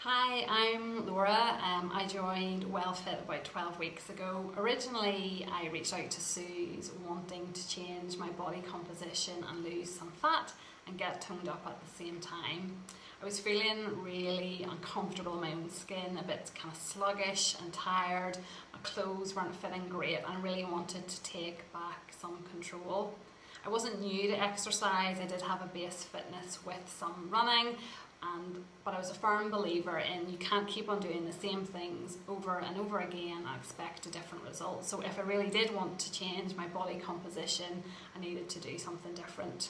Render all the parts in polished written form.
Hi, I'm Laura. I joined WellFit about 12 weeks ago. Originally, I reached out to Suze wanting to change my body composition and lose some fat and get toned up at the same time. I was feeling really uncomfortable in my own skin, a bit kind of sluggish and tired. My clothes weren't fitting great and really wanted to take back some control. I wasn't new to exercise. I did have a base fitness with some running, but I was a firm believer in you can't keep on doing the same things over and over again and expect a different result. So if I really did want to change my body composition, I needed to do something different.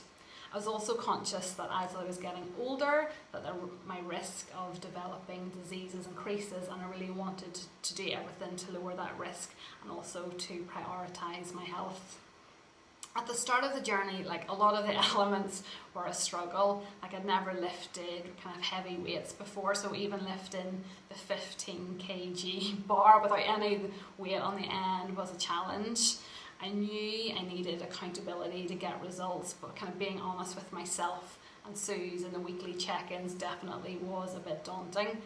I was also conscious that as I was getting older, that my risk of developing diseases increases, and I really wanted to do everything to lower that risk and also to prioritise my health. At the start of the journey, a lot of the elements were a struggle. I'd never lifted kind of heavy weights before, so even lifting the 15 kg bar without any weight on the end was a challenge. I knew I needed accountability to get results, but kind of being honest with myself and Suze in the weekly check-ins definitely was a bit daunting.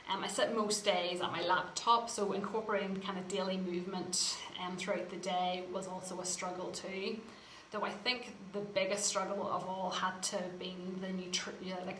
I sit most days at my laptop, so incorporating kind of daily movement throughout the day was also a struggle too. Though I think the biggest struggle of all had to be the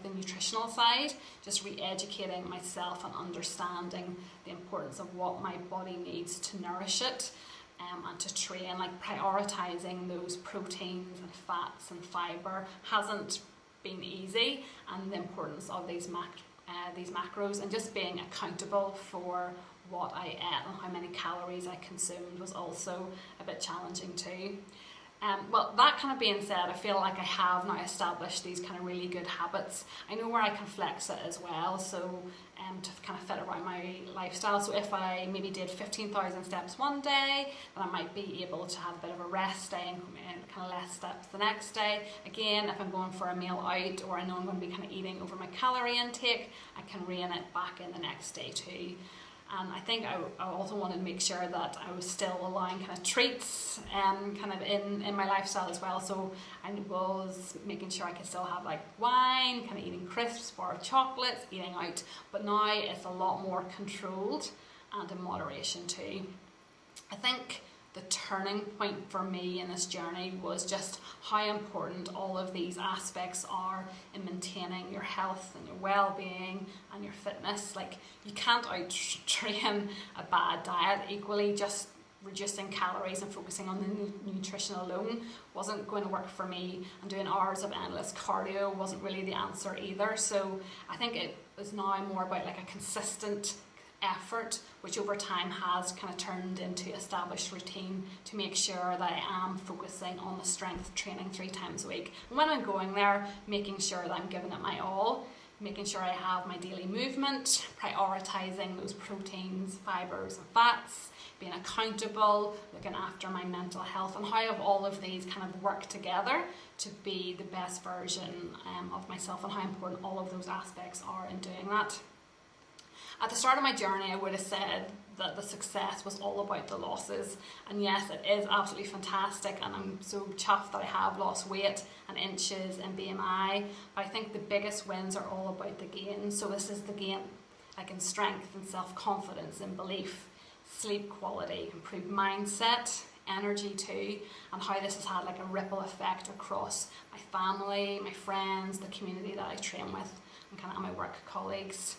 nutritional side, just re-educating myself and understanding the importance of what my body needs to nourish it and to train, prioritising those proteins and fats and fibre hasn't been easy, and the importance of these macros and just being accountable for what I ate and how many calories I consumed was also a bit challenging too. Well, that kind of being said, I feel like I have now established these kind of really good habits. I know where I can flex it as well, so to kind of fit around my lifestyle. So if I maybe did 15,000 steps one day, then I might be able to have a bit of a rest day and kind of less steps the next day. Again, if I'm going for a meal out or I know I'm going to be kind of eating over my calorie intake, I can rein it back in the next day too. And I think I also wanted to make sure that I was still allowing kind of treats kind of in my lifestyle as well. So I was making sure I could still have wine, kind of eating crisps, bar of chocolates, eating out. But now it's a lot more controlled and in moderation too. I think the turning point for me in this journey was just how important all of these aspects are in maintaining your health and your well-being and your fitness. You can't out-train a bad diet. Equally, just reducing calories and focusing on the nutrition alone wasn't going to work for me, and doing hours of endless cardio wasn't really the answer either. So I think it is now more about a consistent effort, which over time has kind of turned into established routine to make sure that I am focusing on the strength training 3 times a week. And when I'm going there, making sure that I'm giving it my all, making sure I have my daily movement, prioritising those proteins, fibres and fats, being accountable, looking after my mental health, and how all of these kind of work together to be the best version of myself, and how important all of those aspects are in doing that. At the start of my journey, I would have said that the success was all about the losses. And yes, it is absolutely fantastic, and I'm so chuffed that I have lost weight and inches and BMI. But I think the biggest wins are all about the gains. So this is the gain, in strength and self-confidence and belief, sleep quality, improved mindset, energy too, and how this has had a ripple effect across my family, my friends, the community that I train with, and my work colleagues.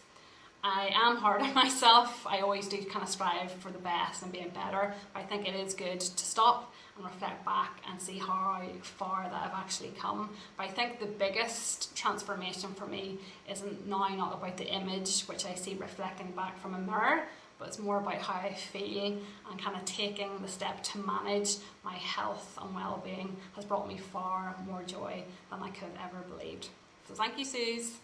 I am hard on myself. I always do kind of strive for the best and being better. But I think it is good to stop and reflect back and see how far that I've actually come. But I think the biggest transformation for me isn't now not about the image which I see reflecting back from a mirror, but it's more about how I feel, and kind of taking the step to manage my health and well-being has brought me far more joy than I could have ever believed. So thank you, Suze.